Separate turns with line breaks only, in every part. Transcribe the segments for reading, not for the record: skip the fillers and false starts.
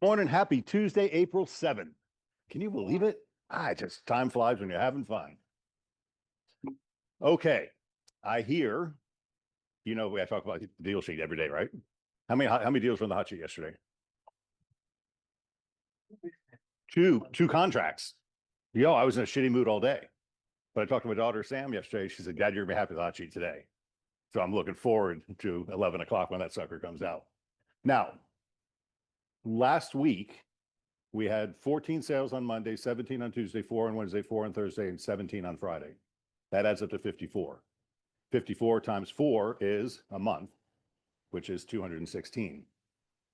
Morning, happy Tuesday, April 7th. Can you believe it? Just time flies when you're having fun. Okay, I hear, we talk about the deal sheet every day, right? How many deals were on the hot sheet yesterday? Two contracts. I was in a shitty mood all day. But I talked to my daughter, Sam, yesterday. She said, Dad, you're going to be happy with the hot sheet today. So I'm looking forward to 11 o'clock when that sucker comes out. Now, last week, we had 14 sales on Monday, 17 on Tuesday, 4 on Wednesday, 4 on Thursday, and 17 on Friday. That adds up to 54. 54 times 4 is a month, which is 216.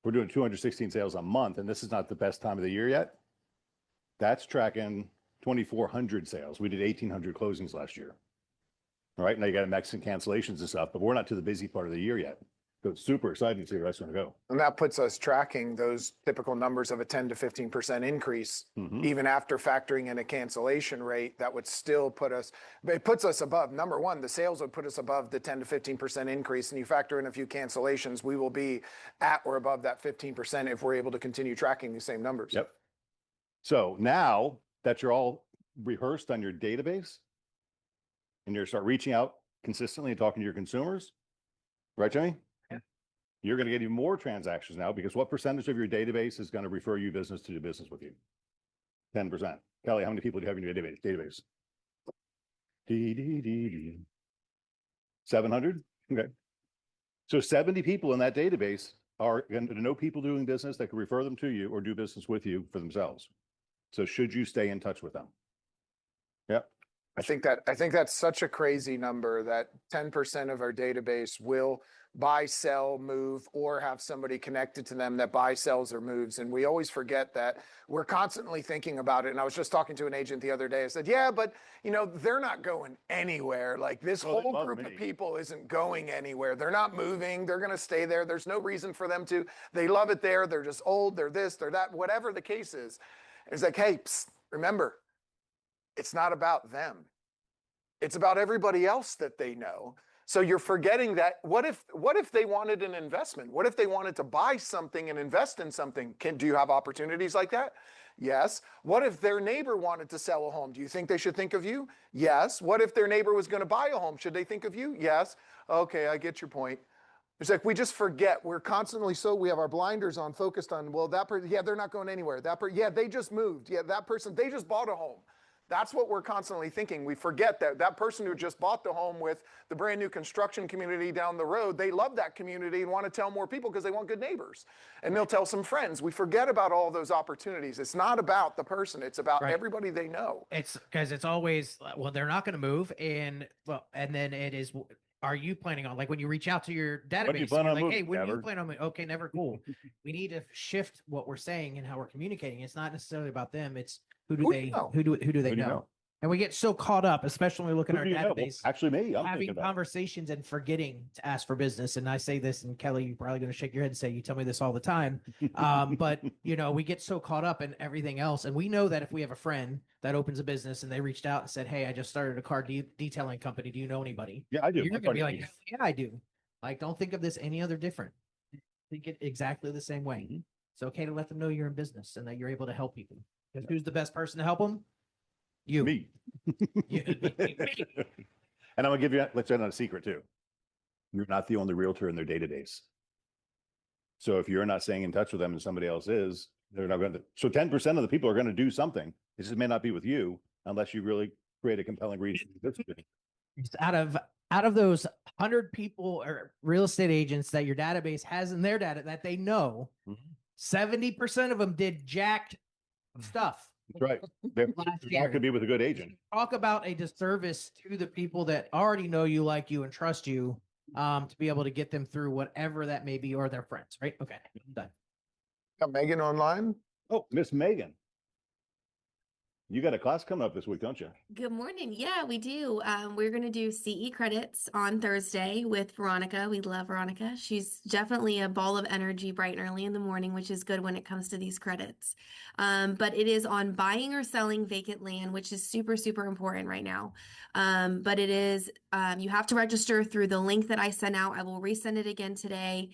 We're doing 216 sales a month, and this is not the best time of the year yet. That's tracking 2,400 sales. We did 1,800 closings last year. All right, now you got to mix in cancellations and stuff, but we're not to the busy part of the year yet. So it's super exciting to see where that's going to go.
And that puts us tracking those typical numbers of a 10 to 15% increase, even after factoring in a cancellation rate. That would still it puts us above. Number one, the sales would put us above the 10 to 15% increase. And you factor in a few cancellations, we will be at or above that 15% if we're able to continue tracking these same numbers.
Yep. So now that you're all rehearsed on your database and you're start reaching out consistently and talking to your consumers, right, Jimmy? You're going to get even more transactions now, because what percentage of your database is going to refer you business to do business with you? 10%. Kelly, how many people do you have in your database? 700? Okay. So 70 people in that database are going to know people doing business that can refer them to you or do business with you for themselves. So should you stay in touch with them? Yep.
I think that's such a crazy number that 10% of our database will buy, sell, move, or have somebody connected to them that buys, sells, or moves. And we always forget that we're constantly thinking about it. And I was just talking to an agent the other day. I said, yeah, but they're not going anywhere. Like this whole group of people isn't going anywhere. They're not moving. They're going to stay there. There's no reason for them to. They love it there. They're just old. They're this, they're that, whatever the case is. It's like, hey, remember, it's not about them. It's about everybody else that they know. So you're forgetting that. What if they wanted an investment? What if they wanted to buy something and invest in something? Do you have opportunities like that? Yes. What if their neighbor wanted to sell a home? Do you think they should think of you? Yes. What if their neighbor was going to buy a home? Should they think of you? Yes. Okay, I get your point. It's like we just forget. We're constantly we have our blinders on, focused on, well, that person, yeah, they're not going anywhere. Yeah, they just moved. Yeah, that person, they just bought a home. That's what we're constantly thinking. We forget that person who just bought the home with the brand new construction community down the road, they love that community and want to tell more people because they want good neighbors. And they'll tell some friends. We forget about all those opportunities. It's not about the person. It's about everybody they know.
It's because it's always, well, they're not going to move. And then it is, are you planning on, like when you reach out to your database, you're like, hey, when do you plan on moving? Okay, never, cool. We need to shift what we're saying and how we're communicating. It's not necessarily about them. It's who do they know? And we get so caught up, especially when we look at our database.
Well, actually, I'm
having conversations and forgetting to ask for business. And I say this, and Kelly, you're probably going to shake your head and say, you tell me this all the time. But we get so caught up in everything else. And we know that if we have a friend that opens a business and they reached out and said, hey, I just started a car detailing company. Do you know anybody?
Yeah, I do.
You're going to be like, yeah, I do. Like, don't think of this any other different. Think it exactly the same way. It's okay to let them know you're in business and that you're able to help people. Because who's the best person to help them? You.
Me.
Me.
And I'm going to let you in on a secret too. You're not the only realtor in their database. So if you're not staying in touch with them and somebody else is, they're not going to. So 10% of the people are going to do something. It just may not be with you unless you really create a compelling reason.
Out of those 100 people or real estate agents that your database has in their data that they know, 70% of them did jacked stuff.
That's right. They're not going to be with a good agent.
Talk about a disservice to the people that already know you, like you, and trust you, to be able to get them through whatever that may be, or their friends, right? Okay, I'm done.
Got Megan online?
Oh, Miss Megan. You got a class coming up this week, don't you?
Good morning. Yeah, we do. We're going to do CE credits on Thursday with Veronica. We love Veronica. She's definitely a ball of energy bright and early in the morning, which is good when it comes to these credits. But it is on buying or selling vacant land, which is super, super important right now. But it is, you have to register through the link that I sent out. I will resend it again today.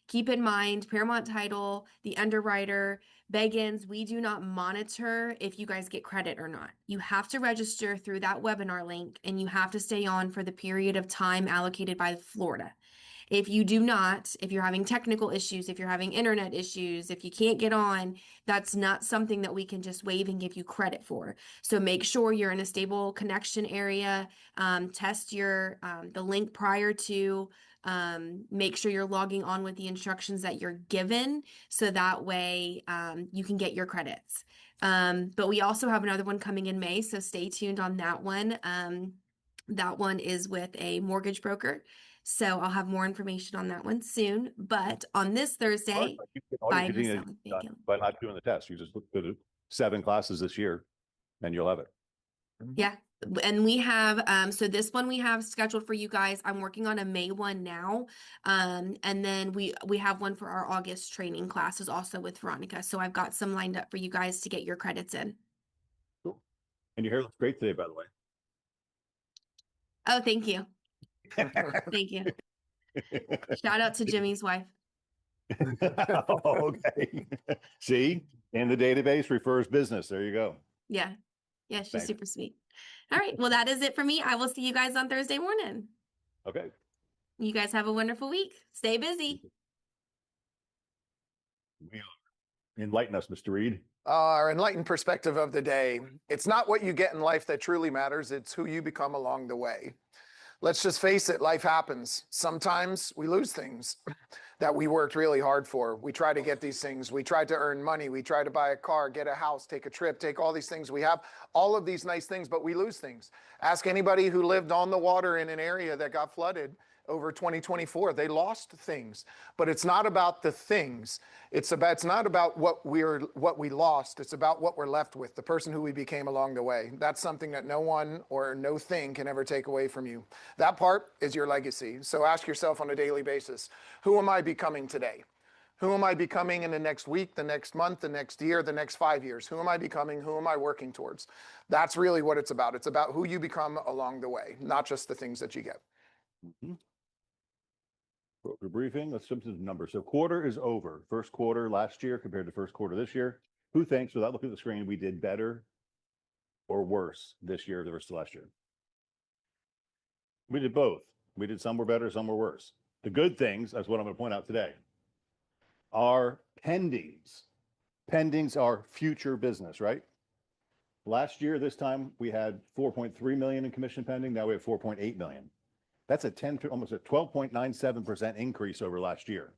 Keep in mind, Paramount Title, the underwriter, Beggins, we do not monitor if you guys get credit or not. You have to register through that webinar link and you have to stay on for the period of time allocated by Florida. If you do not, if you're having technical issues, if you're having internet issues, if you can't get on, that's not something that we can just waive and give you credit for. So make sure you're in a stable connection area. Test your the link prior to. Make sure you're logging on with the instructions that you're given, so that way you can get your credits. But we also have another one coming in May, so stay tuned on that one. That one is with a mortgage broker. So I'll have more information on that one soon. But on this Thursday, buying or selling vacant.
By not doing the test, you just look at 7 classes this year and you'll have it.
Yeah. And we have, so this one we have scheduled for you guys. I'm working on a May one now. And then we have one for our August training classes also with Veronica. So I've got some lined up for you guys to get your credits in.
Cool. And your hair looks great today, by the way.
Oh, thank you. Thank you. Shout out to Jimmy's wife.
Okay. See, in the database refers business. There you go.
Yeah. Yeah, she's
Thanks.
super sweet. All right. Well, that is it for me. I will see you guys on Thursday morning.
Okay.
You guys have a wonderful week. Stay busy.
Enlighten us, Mr. Reed.
Our enlightened perspective of the day. It's not what you get in life that truly matters. It's who you become along the way. Let's just face it, life happens. Sometimes we lose things that we worked really hard for. We try to get these things. We try to earn money. We try to buy a car, get a house, take a trip, take all these things. We have all of these nice things, but we lose things. Ask anybody who lived on the water in an area that got flooded over 2024. They lost things, but it's not about the things. It's not about what we lost. It's about what we're left with, the person who we became along the way. That's something that no one or no thing can ever take away from you. That part is your legacy. So ask yourself on a daily basis, who am I becoming today? Who am I becoming in the next week, the next month, the next year, the next 5 years? Who am I becoming? Who am I working towards? That's really what it's about. It's about who you become along the way, not just the things that you get.
Mm-hmm. Broker briefing. Let's jump to the numbers. So quarter is over. First quarter last year compared to first quarter this year. Who thinks, without looking at the screen, we did better or worse this year versus last year? We did both. We did some were better, some were worse. The good things, that's what I'm going to point out today, are pendings. Pendings are future business, right? Last year, this time, we had 4.3 million in commission pending. Now we have 4.8 million. That's almost a 12.97% increase over last year,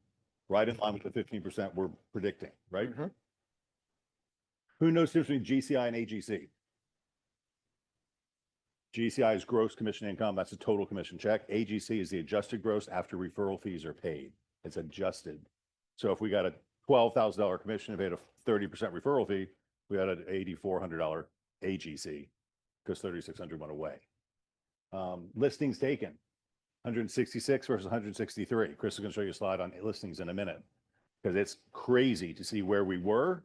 right in line with the 15% we're predicting, right? Mm-hmm. Who knows the difference between GCI and AGC? GCI is gross commission income. That's a total commission check. AGC is the adjusted gross after referral fees are paid. It's adjusted. So if we got a $12,000 commission and paid a 30% referral fee, we had an $8,400 AGC because 3,600 went away. Listings taken. 166 versus 163. Chris is going to show you a slide on listings in a minute because it's crazy to see where we were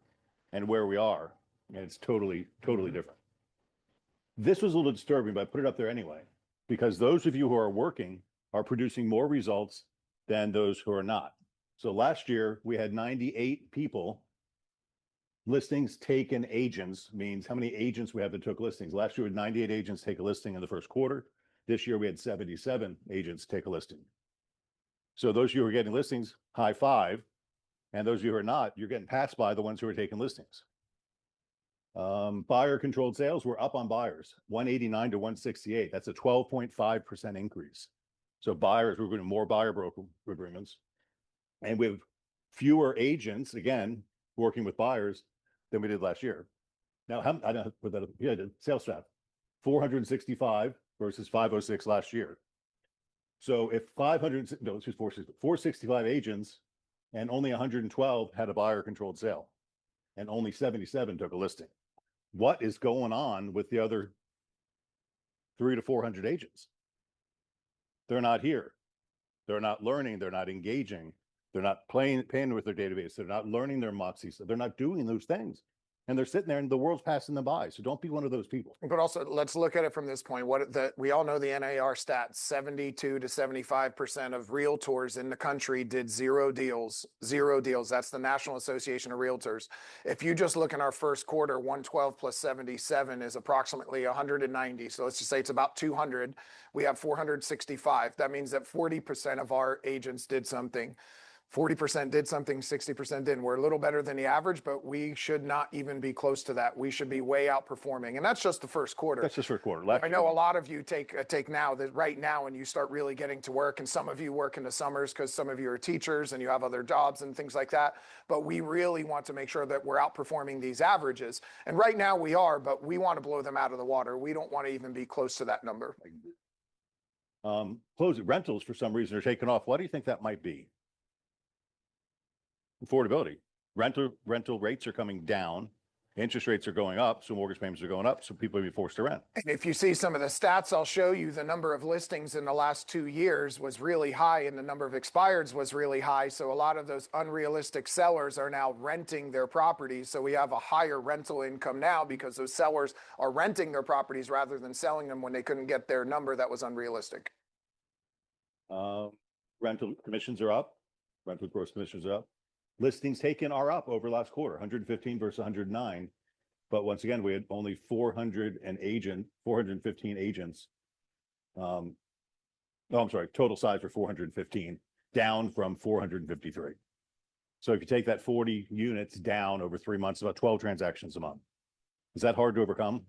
and where we are. And it's totally different. This was a little disturbing, but I put it up there anyway, because those of you who are working are producing more results than those who are not. So last year we had 98 people. Listings taken agents means how many agents we have that took listings. Last year we had 98 agents take a listing in the first quarter. This year we had 77 agents take a listing. So those of you who are getting listings, high five. And those of you who are not, you're getting passed by the ones who are taking listings. Buyer controlled sales, we're up on buyers, 189 to 168. That's a 12.5% increase. So buyers, we're getting more buyer broker agreements. And we have fewer agents, again, working with buyers than we did last year. Now, I don't put that up. Yeah, the sales staff, 465 versus 506 last year. So if 465 agents and only 112 had a buyer controlled sale and only 77 took a listing. What is going on with the other 300 to 400 agents? They're not here. They're not learning. They're not engaging. They're not paying with their database. They're not learning their Moxie. So they're not doing those things. and they're sitting there and the world's passing them by. So don't be one of those people.
But also, let's look at it from this point. We all know the NAR stats: 72 to 75% of realtors in the country did zero deals. Zero deals. That's the National Association of Realtors. If you just look in our first quarter, 112 plus 77 is approximately 190. So let's just say it's about 200. We have 465. That means that 40% of our agents did something. 40% did something, 60% didn't. We're a little better than the average, but we should not even be close to that. We should be way outperforming. And that's just the first quarter.
That's just first quarter.
I know a lot of you take now that right now and you start really getting to work, and some of you work in the summers because some of you are teachers and you have other jobs and things like that. But we really want to make sure that we're outperforming these averages. And right now we are, but we want to blow them out of the water. We don't want to even be close to that number.
Closing rentals for some reason are taking off. What do you think that might be? Affordability. Rental rates are coming down. Interest rates are going up, so mortgage payments are going up, so people are being forced to rent.
And if you see some of the stats, I'll show you the number of listings in the last 2 years was really high, and the number of expireds was really high. So a lot of those unrealistic sellers are now renting their properties. So we have a higher rental income now because those sellers are renting their properties rather than selling them when they couldn't get their number that was unrealistic.
Rental commissions are up. Rental gross commissions are up. Listings taken are up over last quarter, 115 versus 109. But once again, we had only 415 agents. I'm sorry, total size for 415, down from 453. So if you take that 40 units down over 3 months, about 12 transactions a month. Is that hard to overcome?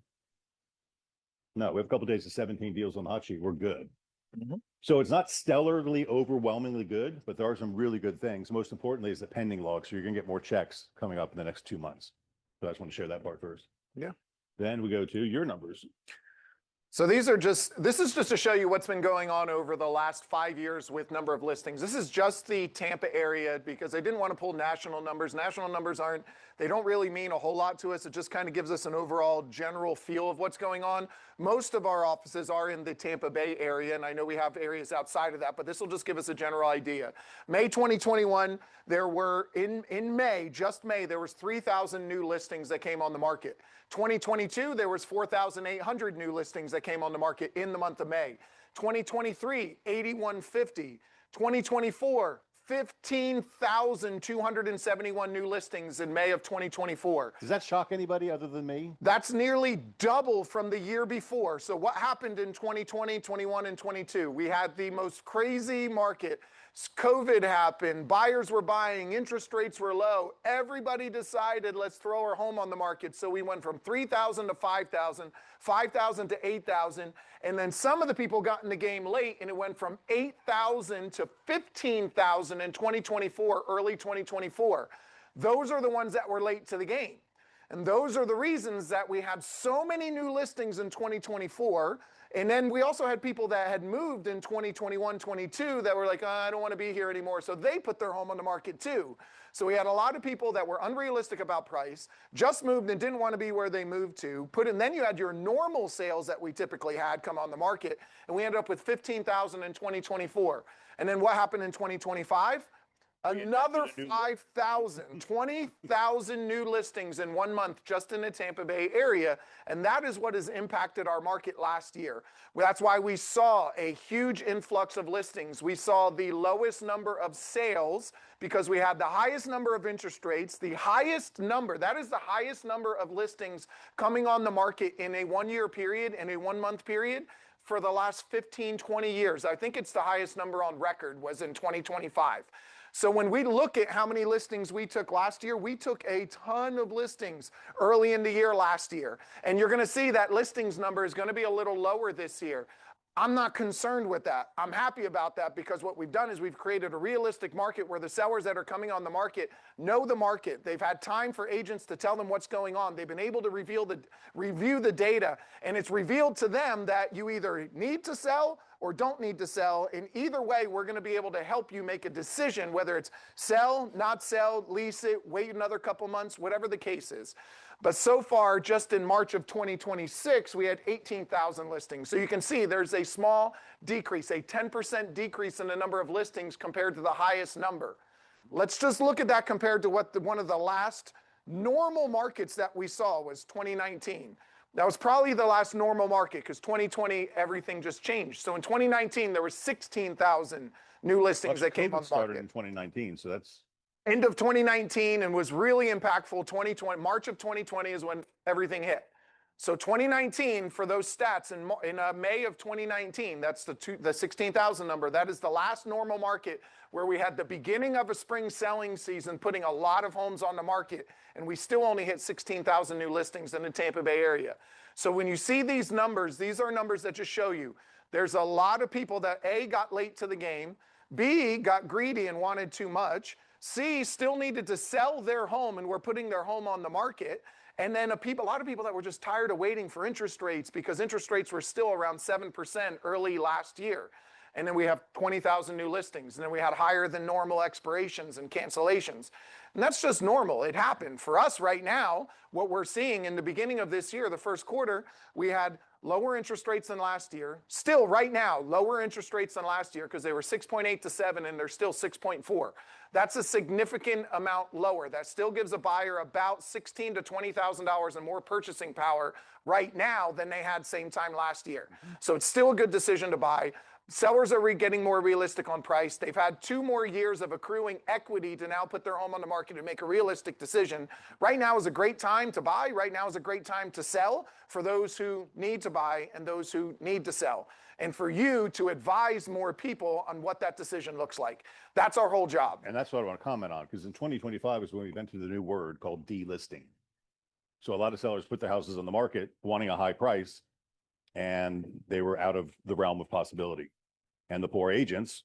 No, we have a couple of days of 17 deals on the hot sheet. We're good.
Mm-hmm.
So it's not stellarly, overwhelmingly good, but there are some really good things. Most importantly is the pending log. So you're going to get more checks coming up in the next 2 months. So I just want to share that part first.
Yeah.
Then we go to your numbers.
So this is just to show you what's been going on over the last 5 years with number of listings. This is just the Tampa area because I didn't want to pull national numbers. National numbers they don't really mean a whole lot to us. It just kind of gives us an overall general feel of what's going on. Most of our offices are in the Tampa Bay area, and I know we have areas outside of that, but this will just give us a general idea. May 2021, there were, in May, just May, there was 3,000 new listings that came on the market. 2022, there was 4,800 new listings that came on the market in the month of May. 2023, 8,150. 2024, 15,271 new listings in May of 2024.
Does that shock anybody other than me?
That's nearly double from the year before. So what happened in 2020, 21, and 22? We had the most crazy market. COVID happened, buyers were buying, interest rates were low. Everybody decided, let's throw our home on the market. So we went from 3,000 to 5,000, 5,000 to 8,000. And then some of the people got in the game late, and it went from 8,000 to 15,000 in 2024, early 2024. Those are the ones that were late to the game. And those are the reasons that we had so many new listings in 2024. And then we also had people that had moved in 2021, 22 that were like, oh, I don't want to be here anymore. So they put their home on the market too. So we had a lot of people that were unrealistic about price, just moved and didn't want to be where they moved to. And then you had your normal sales that we typically had come on the market. And we ended up with 15,000 in 2024. And then what happened in 2025? Another 5,000, 20,000 new listings in 1 month just in the Tampa Bay area. And that is what has impacted our market last year. That's why we saw a huge influx of listings. We saw the lowest number of sales because we had the highest number of interest rates, the highest number, that is the highest number of listings coming on the market in a 1 year period, in a 1 month period for the last 15, 20 years. I think it's the highest number on record was in 2025. So when we look at how many listings we took last year, we took a ton of listings early in the year last year. And you're going to see that listings number is going to be a little lower this year. I'm not concerned with that. I'm happy about that because what we've done is we've created a realistic market where the sellers that are coming on the market know the market. They've had time for agents to tell them what's going on. They've been able to review the data, and it's revealed to them that you either need to sell or don't need to sell. In either way, we're going to be able to help you make a decision, whether it's sell, not sell, lease it, wait another couple months, whatever the case is. But so far, just in March of 2026, we had 18,000 listings. So you can see there's a small decrease, a 10% decrease in the number of listings compared to the highest number. Let's just look at that compared to what one of the last normal markets that we saw was 2019. That was probably the last normal market because 2020, everything just changed. So in 2019, there were 16,000 new listings that came on the
started
market.
in 2019, so that's
End of 2019 and was really impactful. 2020, March of 2020 is when everything hit. So 2019 for those stats in May of 2019, that's the 16,000 number. That is the last normal market where we had the beginning of a spring selling season, putting a lot of homes on the market, and we still only hit 16,000 new listings in the Tampa Bay area. So when you see these numbers, these are numbers that just show you there's a lot of people that A, got late to the game, B, got greedy and wanted too much, C, still needed to sell their home and were putting their home on the market. And then a lot of people that were just tired of waiting for interest rates because interest rates were still around 7% early last year. And then we have 20,000 new listings. And then we had higher than normal expirations and cancellations. And that's just normal. It happened. For us right now, what we're seeing in the beginning of this year, the first quarter, we had lower interest rates than last year. Still right now, lower interest rates than last year because they were 6.8 to 7 and they're still 6.4. That's a significant amount lower. That still gives a buyer about $16,000 to $20,000 and more purchasing power right now than they had same time last year. So it's still a good decision to buy. Sellers are getting more realistic on price. They've had 2 more years of accruing equity to now put their home on the market and make a realistic decision. Right now is a great time to buy. Right now is a great time to sell for those who need to buy and those who need to sell. And for you to advise more people on what that decision looks like. That's our whole job.
And that's what I want to comment on, because in 2025 is when we invented the new word called delisting. So a lot of sellers put their houses on the market wanting a high price, and they were out of the realm of possibility. And the poor agents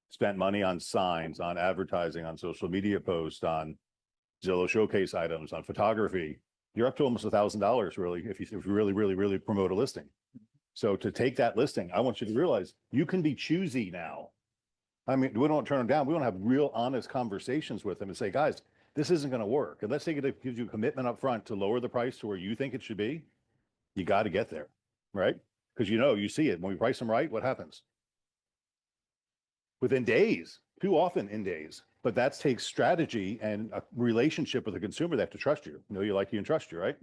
spent money on signs, on advertising, on social media posts, on Zillow showcase items, on photography. You're up to almost $1,000 really if you really promote a listing. So to take that listing, I want you to realize you can be choosy now. I mean, we don't turn them down. We want to have real honest conversations with them and say, guys, this isn't going to work. Unless they gives you a commitment up front to lower the price to where you think it should be, you got to get there, right? Because you see it. When we price them right, what happens? Within days, too often in days. But that takes strategy and a relationship with the consumer. They have to trust you. Know you, like you, and trust you, right?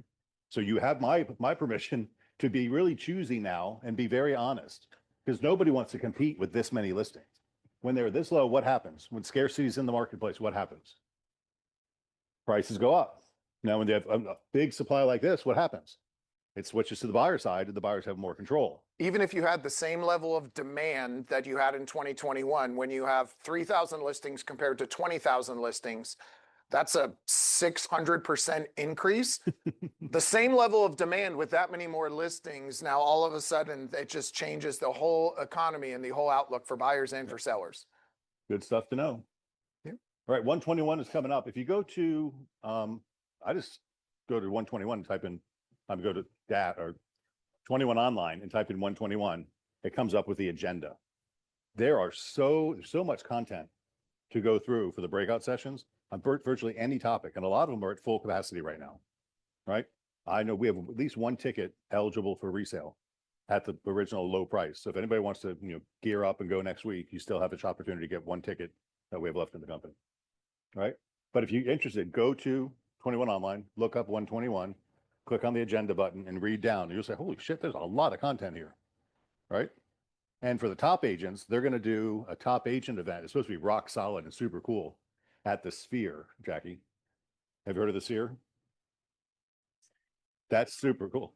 So you have my permission to be really choosy now and be very honest, because nobody wants to compete with this many listings. When they're this low, what happens? When scarcity is in the marketplace, what happens? Prices go up. Now, when they have a big supply like this, what happens? It switches to the buyer side, and the buyers have more control.
Even if you had the same level of demand that you had in 2021, when you have 3,000 listings compared to 20,000 listings, that's a 600% increase. The same level of demand with that many more listings, now all of a sudden it just changes the whole economy and the whole outlook for buyers and for sellers.
Good stuff to know.
Yeah.
All right, 121 is coming up. If you go to, I just go to 121 and type in, go to that or 21 online and type in 121, it comes up with the agenda. There's so much content to go through for the breakout sessions on virtually any topic. And a lot of them are at full capacity right now, right? I know we have at least one ticket eligible for resale at the original low price. So if anybody wants to, gear up and go next week, you still have this opportunity to get one ticket that we have left in the company, right? But if you're interested, go to 21 online, look up 121, click on the agenda button and read down. And you'll say, holy shit, there's a lot of content here, right? And for the top agents, they're going to do a top agent event. It's supposed to be rock solid and super cool at the Sphere. Jackie, have you heard of the Sphere? That's super cool.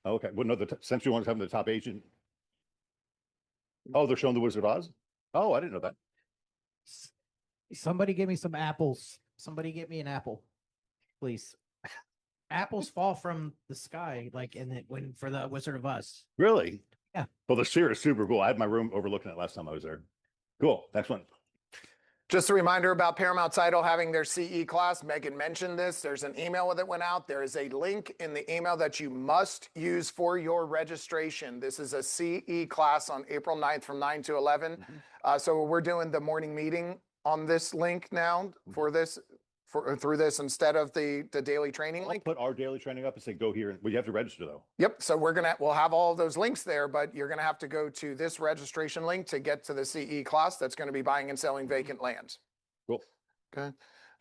Okay. Well, no, Century One's having the top agent. Oh, they're showing the Wizard of Oz? Oh, I didn't know that.
Somebody give me some apples. Somebody get me an apple, please. Apples fall from the sky, for the Wizard of Oz.
Really?
Yeah.
Well, the Sphere is super cool. I had my room overlooking it last time I was there. Cool. Next one.
Just a reminder about Paramount Title having their CE class. Megan mentioned this. There's an email that went out. There is a link in the email that you must use for your registration. This is a CE class on April 9th from 9 to 11. So we're doing the morning meeting on this link now for this. Through this instead of the daily training link.
Put our daily training up and say, go here. Well, you have to register though.
Yep. So we'll have all of those links there, but you're going to have to go to this registration link to get to the CE class that's going to be buying and selling vacant land.
Cool.
Okay.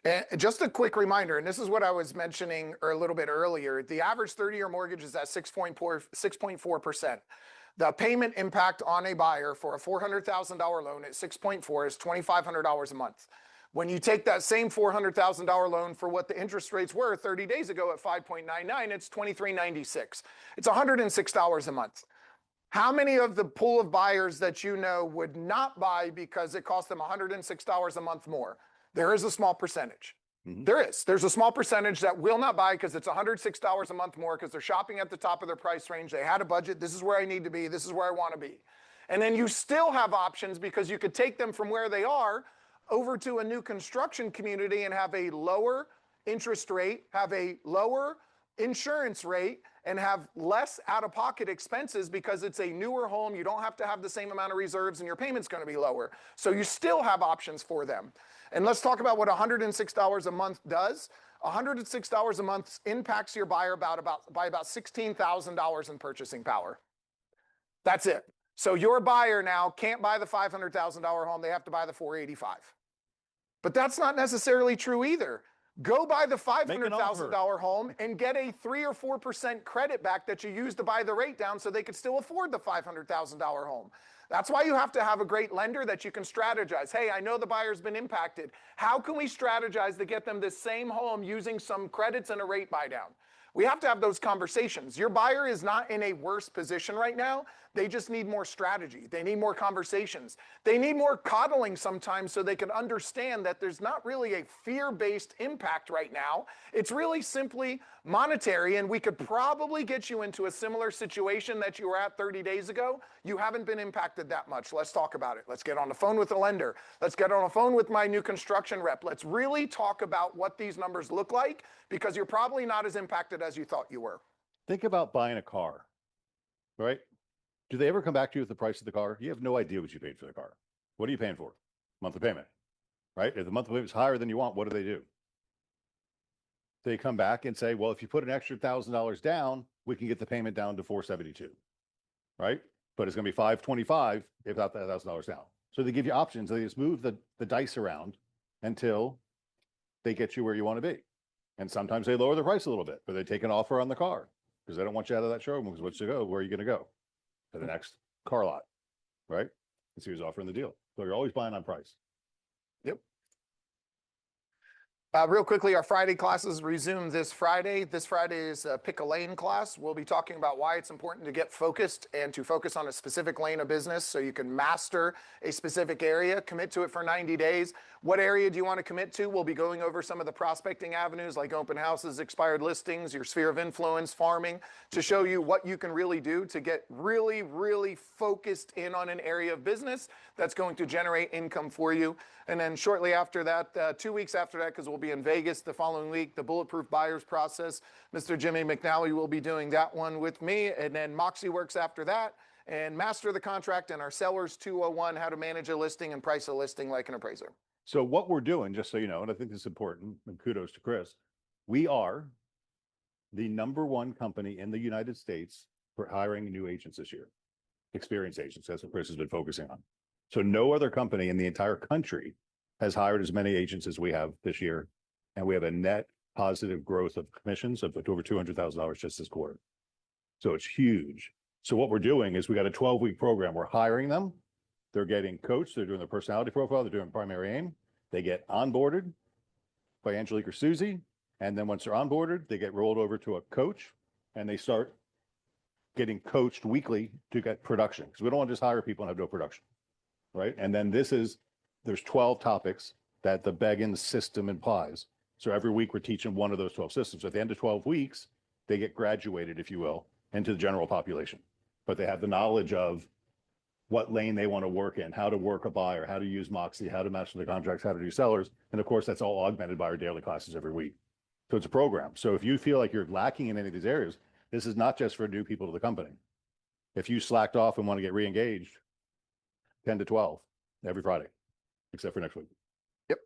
And just a quick reminder, and this is what I was mentioning a little bit earlier, the average 30-year mortgage is at 6.4%. The payment impact on a buyer for a $400,000 loan at 6.4 is $2,500 a month. When you take that same $400,000 loan for what the interest rates were 30 days ago at 5.99, it's $2,396. It's $106 a month. How many of the pool of buyers that you know would not buy because it cost them $106 a month more? There is a small percentage. There's a small percentage that will not buy because it's $106 a month more because they're shopping at the top of their price range. They had a budget. This is where I need to be. This is where I want to be. And then you still have options because you could take them from where they are over to a new construction community and have a lower interest rate, have a lower insurance rate, and have less out-of-pocket expenses because it's a newer home. You don't have to have the same amount of reserves and your payment's going to be lower. So you still have options for them. And let's talk about what $106 a month does. $106 a month impacts your buyer by about $16,000 in purchasing power. That's it. So your buyer now can't buy the $500,000 home. They have to buy the $485,000. But that's not necessarily true either. Go buy the $500,000 home and get a 3 or 4% credit back that you use to buy the rate down so they could still afford the $500,000 home. That's why you have to have a great lender that you can strategize. Hey, I know the buyer's been impacted. How can we strategize to get them the same home using some credits and a rate buy down? We have to have those conversations. Your buyer is not in a worse position right now. They just need more strategy. They need more conversations. They need more coddling sometimes so they can understand that there's not really a fear-based impact right now. It's really simply monetary, and we could probably get you into a similar situation that you were at 30 days ago. You haven't been impacted that much. Let's talk about it. Let's get on the phone with the lender. Let's get on the phone with my new construction rep. Let's really talk about what these numbers look like because you're probably not as impacted as you thought you were.
Think about buying a car, right? Do they ever come back to you with the price of the car? You have no idea what you paid for the car. What are you paying for? Monthly payment, right? If the monthly payment is higher than you want, what do? They come back and say, well, if you put an extra $1,000 down, we can get the payment down to $472, right? But it's going to be $525 without that $1,000 down. So they give you options. They just move the dice around until they get you where you want to be. And sometimes they lower the price a little bit, but they take an offer on the car because they don't want you out of that showroom because what's to go? Where are you going to go? To the next car lot, right? And see who's offering the deal. So you're always buying on price.
Yep. Real quickly, our Friday classes resume this Friday. This Friday is a pick a lane class. We'll be talking about why it's important to get focused and to focus on a specific lane of business so you can master a specific area, commit to it for 90 days. What area do you want to commit to? We'll be going over some of the prospecting avenues like open houses, expired listings, your sphere of influence, farming, to show you what you can really do to get really, really focused in on an area of business that's going to generate income for you. And then shortly after that, 2 weeks after that, because we'll be in Vegas the following week, the Bulletproof Buyers Process. Mr. Jimmy McNally will be doing that one with me. And then Moxie Works after that. And Master the Contract and our Sellers 201, how to manage a listing and price a listing like an appraiser.
So what we're doing, just so you know, and I think this is important, and kudos to Chris, we are the #1 company in the United States for hiring new agents this year. Experienced agents. That's what Chris has been focusing on. So no other company in the entire country has hired as many agents as we have this year. And we have a net positive growth of commissions of over $200,000 just this quarter. So it's huge. So what we're doing is we got a 12-week program. We're hiring them. They're getting coached. They're doing their personality profile. They're doing primary aim. They get onboarded by Angelique or Susie. And then once they're onboarded, they get rolled over to a coach and they start getting coached weekly to get production. Because we don't want to just hire people and have no production, right? And then there's 12 topics that the Beggins system implies. So every week we're teaching one of those 12 systems. At the end of 12 weeks, they get graduated, if you will, into the general population. But they have the knowledge of what lane they want to work in, how to work a buyer, how to use Moxie, how to master the contracts, how to do sellers. And of course, that's all augmented by our daily classes every week. So it's a program. So if you feel like you're lacking in any of these areas, this is not just for new people to the company. If you slacked off and want to get re-engaged, 10 to 12 every Friday, except for next week.
Yep.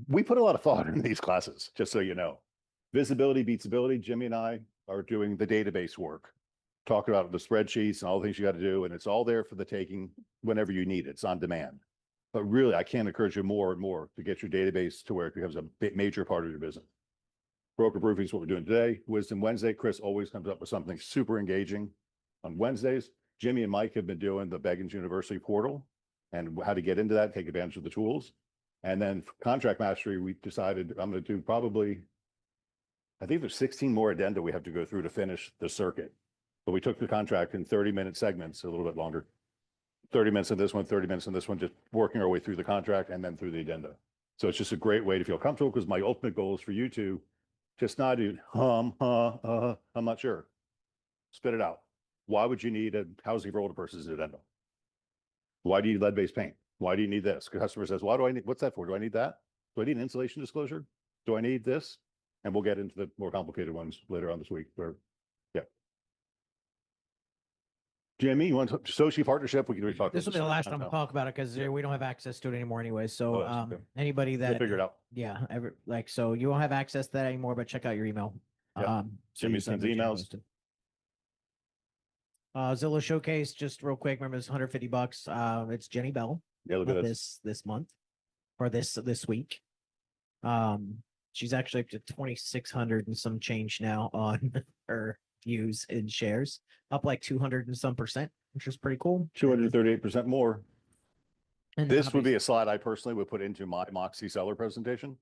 We put a lot of thought in these classes, just so you know. Visibility beats ability. Jimmy and I are doing the database work talking about the spreadsheets and all the things you got to do, and it's all there for the taking whenever you need it. It's on demand. But really, I can't encourage you more and more to get your database to where it becomes a major part of your business. Broker briefing is what we're doing today. Wisdom Wednesday, Chris always comes up with something super engaging. On Wednesdays, Jimmy and Mike have been doing the Beggins University portal and how to get into that, take advantage of the tools. And then for contract mastery, we decided I'm going to do probably, I think there's 16 more addenda we have to go through to finish the circuit. But we took the contract in 30-minute segments, a little bit longer. 30 minutes in this one, 30 minutes in this one, just working our way through the contract and then through the addenda. So it's just a great way to feel comfortable, because my ultimate goal is for you to just not do I'm not sure. Spit it out. Why would you need a housing for older persons addendum? Why do you need lead-based paint? Why do you need this? The customer says, why do I need, what's that for? Do I need that? Do I need an insulation disclosure? Do I need this? And we'll get into the more complicated ones later on this week. Yeah. Jimmy, you want to associate partnership? We can talk.
This will be the last time we'll talk about it, because we don't have access to it anymore anyway. So
okay.
Anybody that
We'll figure it out.
Yeah, so you won't have access to that anymore, but check out your email.
Yep.
So
Jimmy
you
sends
can reach out
emails.
to- Zillow Showcase, just real quick. Remember, it's $150. It's Jenny Bell.
Yeah, look at this.
This month or this week. She's actually up to 2,600 and some change now on her views and shares, up like 200 and some percent, which is pretty cool.
238% more.
And
This would be a slide I personally would put into my Moxie seller presentation,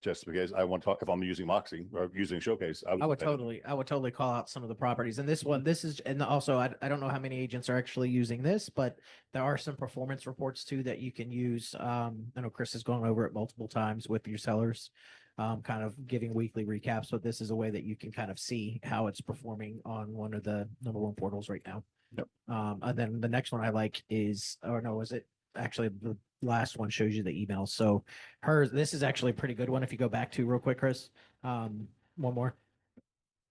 just because I want to talk, if I'm using Moxie or using Showcase. I would
totally call out some of the properties. And and also, I don't know how many agents are actually using this, but there are some performance reports too that you can use. I know Chris has gone over it multiple times with your sellers, kind of giving weekly recaps, but this is a way that you can kind of see how it's performing on one of the #1 portals right now.
Yep.
And then the next one I like is, actually the last one shows you the emails. So this is actually a pretty good one. If you go back to real quick, Chris, one more,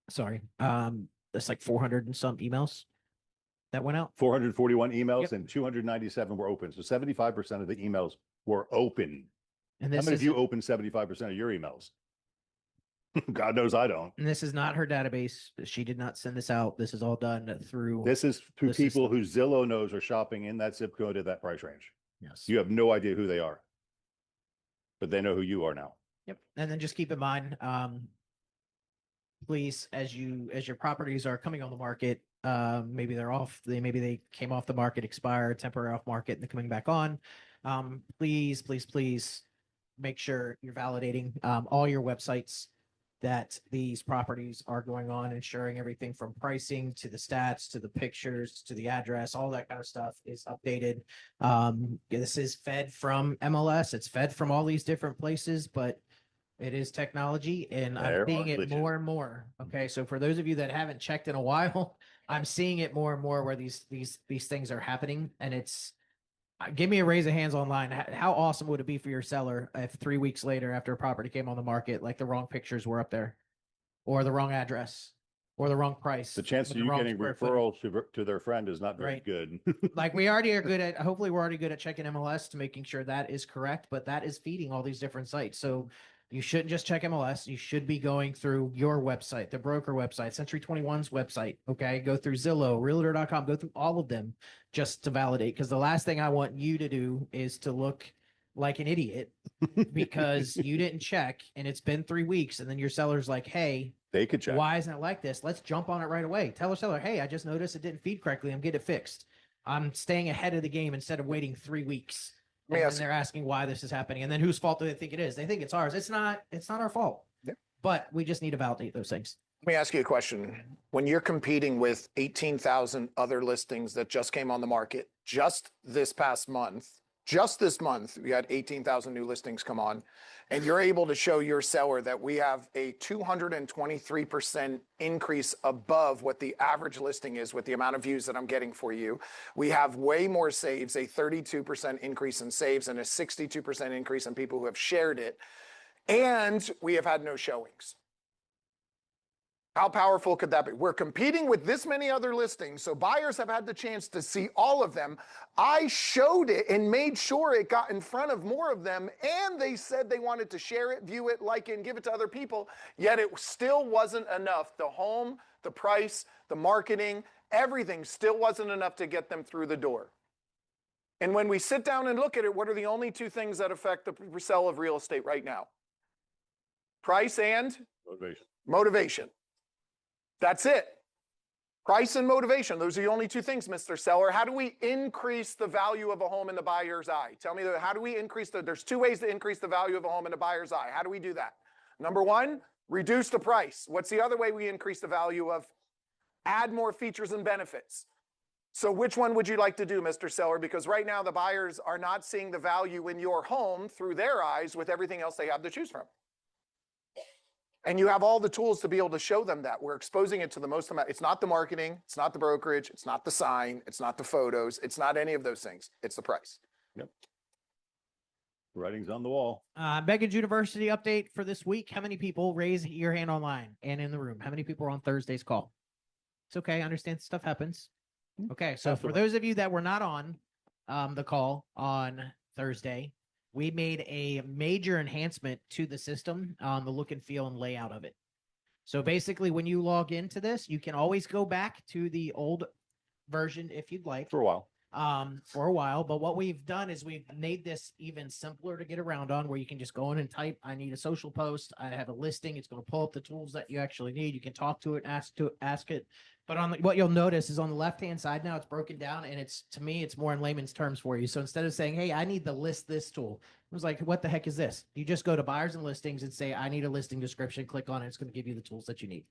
sorry. It's like 400 and some emails that went out.
441 emails.
Yep.
And 297 were open. So 75% of the emails were open.
And
How
this
many
is,
of you open 75% of your emails? God knows I don't.
and this is not her database. She did not send this out. This is all done through.
This is to
The
people who Zillow knows are shopping in that zip code at that price range.
Yes.
You have no idea who they are, but they know who you are now.
Yep. And then just keep in mind, please, as your properties are coming on the market, maybe they came off the market, expired, temporary off market, and they're coming back on. Please make sure you're validating all your websites that these properties are going on, ensuring everything from pricing to the stats to the pictures to the address, all that kind of stuff is updated. This is fed from MLS. It's fed from all these different places, but it is technology, and I'm seeing it more and more. Okay, so for those of you that haven't checked in a while, I'm seeing it more and more where these things are happening, and it's. Give me a raise of hands online. How awesome would it be for your seller if 3 weeks later, after a property came on the market, like the wrong pictures were up there, or the wrong address, or the wrong price?
The chance of you getting referrals to their friend is not very good.
Like we already are good at, hopefully we're already good at checking MLS to making sure that is correct, but that is feeding all these different sites. So you shouldn't just check MLS. You should be going through your website, the broker website, Century 21's website. Okay. Go through Zillow, realtor.com, go through all of them just to validate. Because the last thing I want you to do is to look like an idiot because you didn't check and it's been 3 weeks. And then your seller's like, hey,
they could check.
Why isn't it like this? Let's jump on it right away. Tell a seller, hey, I just noticed it didn't feed correctly. I'm getting it fixed. I'm staying ahead of the game instead of waiting 3 weeks. And then they're asking why this is happening. And then whose fault do they think it is? They think it's ours. It's not our fault.
Yep.
But we just need to validate those things.
Let me ask you a question. When you're competing with 18,000 other listings that just came on the market just this month, we had 18,000 new listings come on, and you're able to show your seller that we have a 223% increase above what the average listing is with the amount of views that I'm getting for you. We have way more saves, a 32% increase in saves and a 62% increase in people who have shared it. And we have had no showings. How powerful could that be? We're competing with this many other listings, so buyers have had the chance to see all of them. I showed it and made sure it got in front of more of them, and they said they wanted to share it, view it, like it, and give it to other people, yet it still wasn't enough. The home the price, the marketing, everything still wasn't enough to get them through the door. And when we sit down and look at it, what are the only two things that affect the sale of real estate right now? Price and motivation. That's it. Price and motivation. Those are the only two things, Mr. Seller. How do we increase the value of a home in the buyer's eye? Tell me, how do we increase there's two ways to increase the value of a home in the buyer's eye. How do we do that? Number one, reduce the price. What's the other way we increase the value of? Add more features and benefits. So which one would you like to do, Mr. Seller? Because right now the buyers are not seeing the value in your home through their eyes with everything else they have to choose from. And you have all the tools to be able to show them that. We're exposing it to the most amount. It's not the marketing. It's not the brokerage. It's not the sign. It's not the photos. It's not any of those things. It's the price.
Yep. Writing's on the wall.
Megan's University update for this week. How many people raise your hand online and in the room? How many people are on Thursday's call? It's okay. I understand stuff happens. Okay. So for those of you that were not on the call on Thursday, we made a major enhancement to the system on the look and feel and layout of it. So basically, when you log into this, you can always go back to the old version if you'd like.
For a while.
But what we've done is we've made this even simpler to get around on, where you can just go in and type, I need a social post. I have a listing. It's going to pull up the tools that you actually need. You can talk to it, ask it. But what you'll notice is on the left-hand side now, it's broken down, and to me, it's more in layman's terms for you. So instead of saying, hey, I need to list this tool, it was like, what the heck is this? You just go to buyers and listings and say, I need a listing description, click on it. It's going to give you the tools that you need.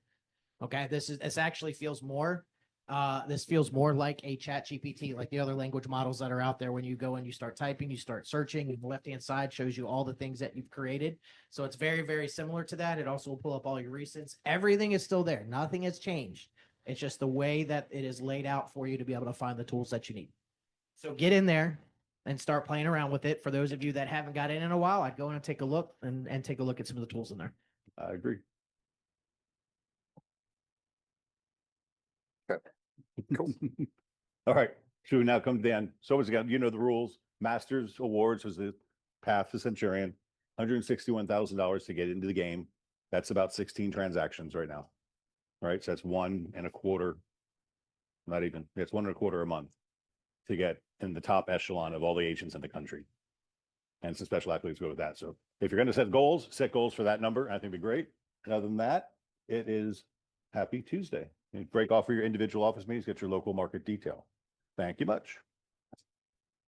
Okay. This actually feels more, like a chat GPT, like the other language models that are out there. When you go and you start typing, you start searching, and the left-hand side shows you all the things that you've created. So it's very, very similar to that. It also will pull up all your recents. Everything is still there. Nothing has changed. It's just the way that it is laid out for you to be able to find the tools that you need. So get in there and start playing around with it. For those of you that haven't got in a while, I'd go in and take a look and take a look at some of the tools in there.
I agree.
Okay. Cool.
All right. Should we now come to the end? So once again, you know the rules. Masters Awards was the path to Centurion. $161,000 to get into the game. That's about 16 transactions right now. Right. So that's 1.25. Not even. It's 1.25 a month to get in the top echelon of all the agents in the country. And some special athletes go with that. So if you're going to set goals for that number. I think it'd be great. And other than that, it is Happy Tuesday. Break off for your individual office meetings, get your local market detail. Thank you much.